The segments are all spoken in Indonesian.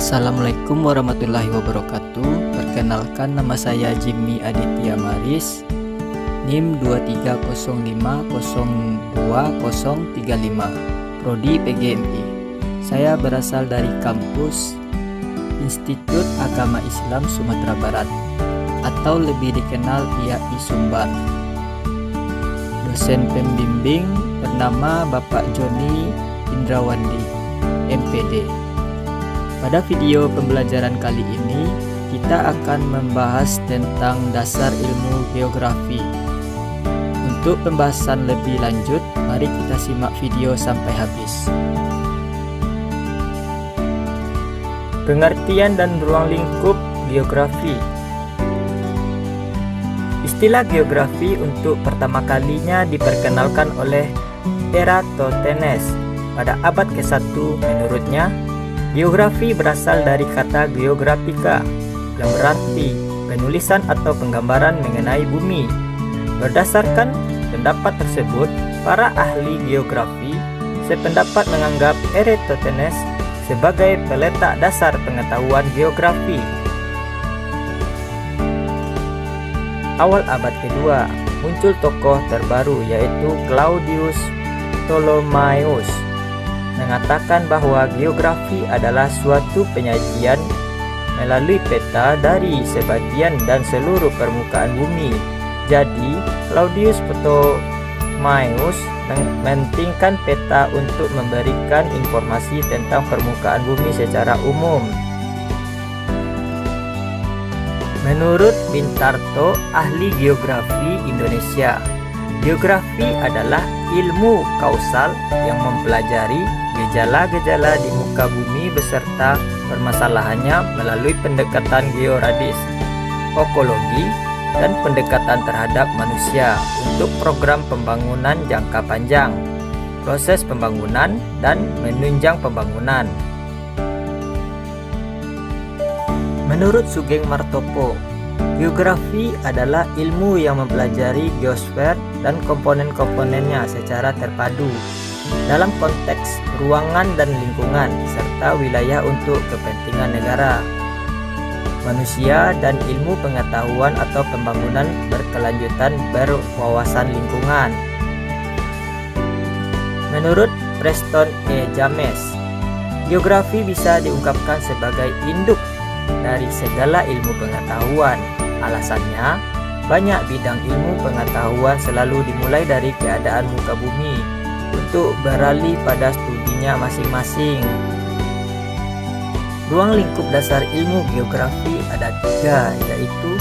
Assalamualaikum warahmatullahi wabarakatuh. Perkenalkan, nama saya Jimmy Aditya Maris, NIM 2305020035, Prodi PGMI. Saya berasal dari kampus Institut Agama Islam Sumatera Barat, atau lebih dikenal IAI Sumbar. Dosen pembimbing bernama Bapak Joni Indrawandi, MPD. Pada video pembelajaran kali ini, kita akan membahas tentang dasar ilmu geografi. Untuk pembahasan lebih lanjut, mari kita simak video sampai habis. Pengertian dan ruang lingkup geografi. Istilah geografi untuk pertama kalinya diperkenalkan oleh Eratosthenes pada abad ke-1. Menurutnya, geografi berasal dari kata geografika yang berarti penulisan atau penggambaran mengenai bumi. Berdasarkan pendapat tersebut, para ahli geografi sependapat menganggap Eratosthenes sebagai peletak dasar pengetahuan geografi. Awal abad kedua, muncul tokoh terbaru yaitu Claudius Ptolemaios, mengatakan bahwa geografi adalah suatu penyajian melalui peta dari sebagian dan seluruh permukaan bumi. Jadi, Claudius Ptolemaios mementingkan peta untuk memberikan informasi tentang permukaan bumi secara umum. Menurut Bintarto, ahli geografi Indonesia, geografi adalah ilmu kausal yang mempelajari gejala-gejala di muka bumi beserta permasalahannya melalui pendekatan georadis, ekologi, dan pendekatan terhadap manusia untuk program pembangunan jangka panjang, proses pembangunan, dan menunjang pembangunan. Menurut Sugeng Martopo, geografi adalah ilmu yang mempelajari geosfer dan komponen-komponennya secara terpadu dalam konteks ruangan dan lingkungan, serta wilayah untuk kepentingan negara, manusia, dan ilmu pengetahuan atau pembangunan berkelanjutan berwawasan lingkungan. Menurut Preston E. James, geografi bisa diungkapkan sebagai induk dari segala ilmu pengetahuan. Alasannya, banyak bidang ilmu pengetahuan selalu dimulai dari keadaan muka bumi untuk beralih pada studinya masing-masing. Ruang lingkup dasar ilmu geografi ada 3, yaitu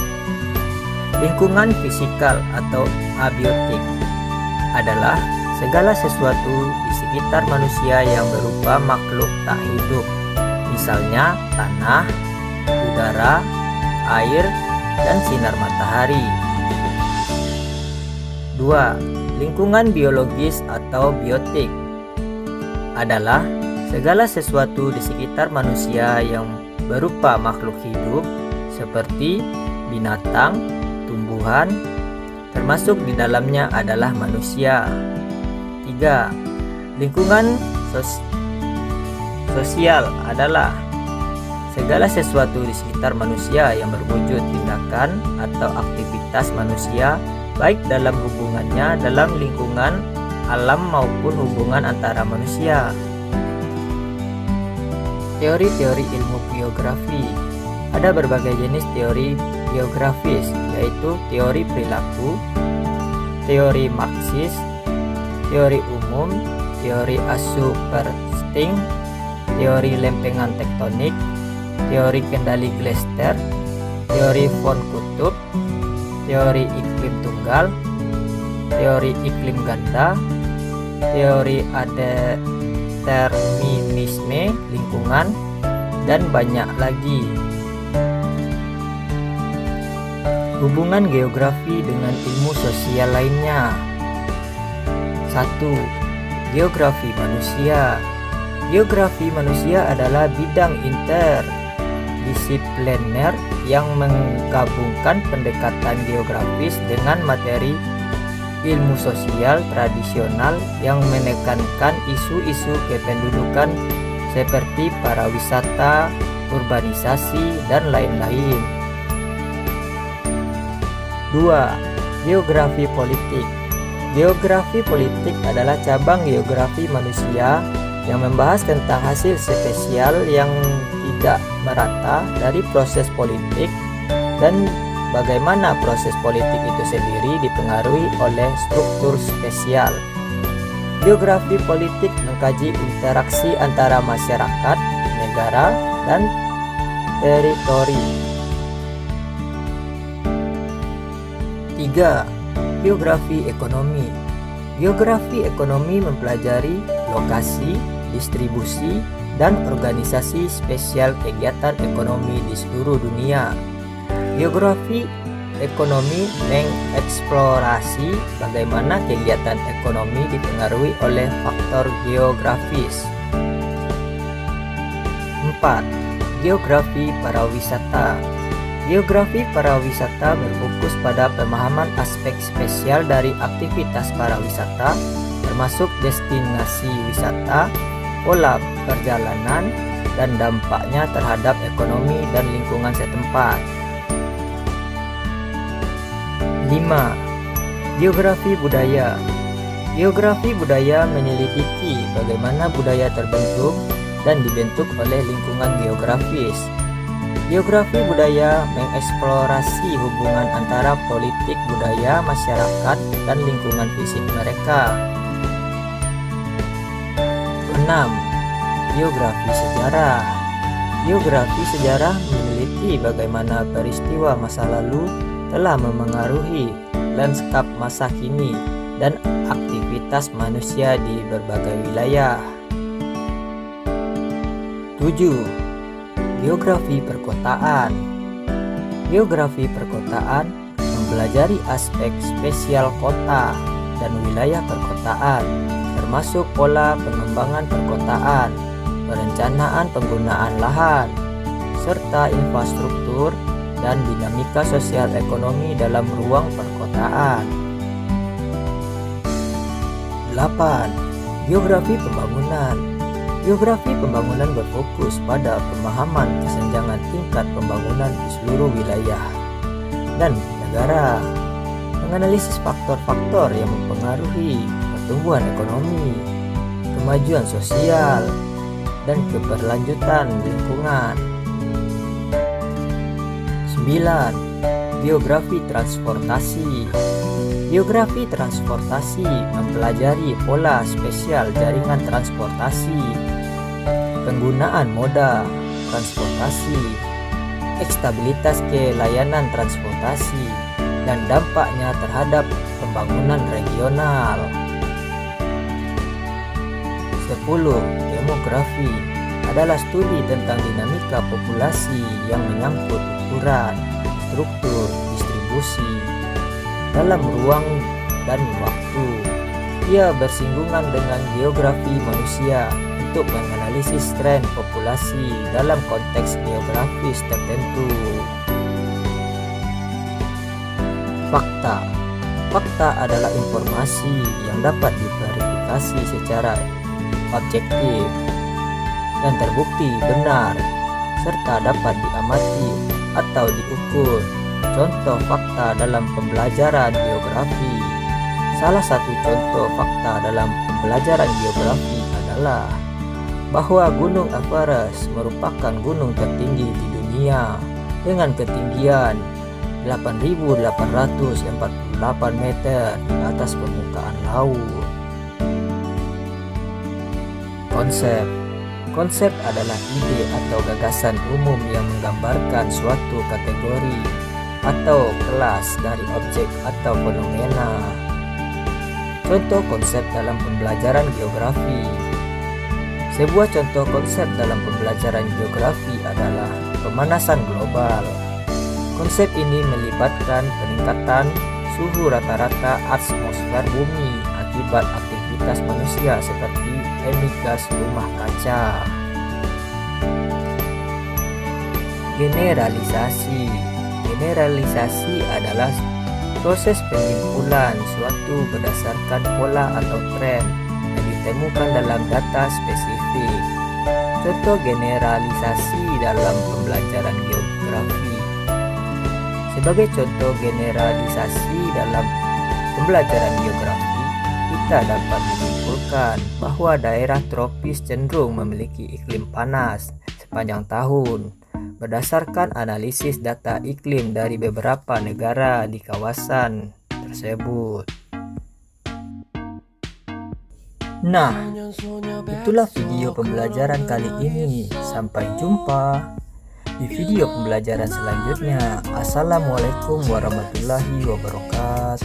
lingkungan fisikal atau abiotik adalah segala sesuatu di sekitar manusia yang berupa makhluk tak hidup, misalnya tanah, udara, air, dan sinar matahari. 2. Lingkungan biologis atau biotik adalah segala sesuatu di sekitar manusia yang berupa makhluk hidup seperti binatang, tumbuhan, termasuk di dalamnya adalah manusia. 3. Lingkungan sosial adalah segala sesuatu di sekitar manusia yang berwujud tindakan atau aktivitas manusia, baik dalam hubungannya dalam lingkungan alam maupun hubungan antara manusia. Teori-teori ilmu geografi. Ada berbagai jenis teori geografis, yaitu teori perilaku, teori Marxis, teori umum, teori asupersting, teori lempengan tektonik, teori kendali Glester, teori von Kutub, teori iklim tunggal, teori iklim ganda, teori determinisme lingkungan, dan banyak lagi. Hubungan geografi dengan ilmu sosial lainnya. 1. Geografi manusia. Geografi manusia adalah bidang interdisipliner yang menggabungkan pendekatan geografis dengan materi ilmu sosial tradisional yang menekankan isu-isu kependudukan seperti pariwisata, urbanisasi, dan lain-lain. 2. Geografi politik. Geografi politik adalah cabang geografi manusia yang membahas tentang hasil spesial yang tidak merata dari proses politik dan bagaimana proses politik itu sendiri dipengaruhi oleh struktur spesial. Geografi politik mengkaji interaksi antara masyarakat, negara, dan teritori. 3. Geografi ekonomi. Geografi ekonomi mempelajari lokasi, distribusi, dan organisasi spesial kegiatan ekonomi di seluruh dunia. Geografi ekonomi mengeksplorasi bagaimana kegiatan ekonomi dipengaruhi oleh faktor geografis. 4. Geografi pariwisata. Geografi pariwisata berfokus pada pemahaman aspek spesial dari aktivitas pariwisata, termasuk destinasi wisata, pola perjalanan, dan dampaknya terhadap ekonomi dan lingkungan setempat. 5. Geografi budaya. Geografi budaya menyelidiki bagaimana budaya terbentuk dan dibentuk oleh lingkungan geografis. Geografi budaya mengeksplorasi hubungan antara politik budaya masyarakat dan lingkungan fisik mereka. 6. Geografi sejarah. Geografi sejarah meneliti bagaimana peristiwa masa lalu telah memengaruhi lanskap masa kini dan aktivitas manusia di berbagai wilayah. 7. Geografi perkotaan. Geografi perkotaan mempelajari aspek spesial kota dan wilayah perkotaan, termasuk pola pengembangan perkotaan, perencanaan penggunaan lahan, serta infrastruktur dan dinamika sosial ekonomi dalam ruang perkotaan. 8. Geografi pembangunan. Geografi pembangunan berfokus pada pemahaman kesenjangan tingkat pembangunan di seluruh wilayah dan negara, menganalisis faktor-faktor yang mempengaruhi pertumbuhan ekonomi, kemajuan sosial, dan keberlanjutan lingkungan. 9. Geografi transportasi. Geografi transportasi mempelajari pola spesial jaringan transportasi, penggunaan moda transportasi, stabilitas kelayanan transportasi, dan dampaknya terhadap pembangunan regional. 10. Demografi adalah studi tentang dinamika populasi yang menyangkut ukuran, struktur, distribusi dalam ruang dan waktu. Ia bersinggungan dengan geografi manusia untuk menganalisis tren populasi dalam konteks geografis tertentu. Fakta. Fakta adalah informasi yang dapat diverifikasi secara objektif dan terbukti benar, serta dapat diamati atau diukur. Contoh fakta dalam pembelajaran geografi. Salah satu contoh fakta dalam pembelajaran geografi adalah bahwa Gunung Everest merupakan gunung tertinggi di dunia dengan ketinggian 8.848 meter di atas permukaan laut. Konsep. Konsep adalah ide atau gagasan umum yang menggambarkan suatu kategori atau kelas dari objek atau fenomena. Contoh konsep dalam pembelajaran geografi. Sebuah contoh konsep dalam pembelajaran geografi adalah pemanasan global. Konsep ini melibatkan peningkatan suhu rata-rata atmosfer bumi akibat aktivitas manusia seperti emisi gas rumah kaca. Generalisasi. Generalisasi adalah proses penyimpulan suatu berdasarkan pola atau tren yang ditemukan dalam data spesifik. Contoh generalisasi dalam pembelajaran geografi. Sebagai contoh generalisasi dalam pembelajaran geografi, kita dapat menyimpulkan bahwa daerah tropis cenderung memiliki iklim panas sepanjang tahun berdasarkan analisis data iklim dari beberapa negara di kawasan tersebut. Nah, itulah video pembelajaran kali ini. Sampai jumpa di video pembelajaran selanjutnya. Assalamualaikum warahmatullahi wabarakatuh.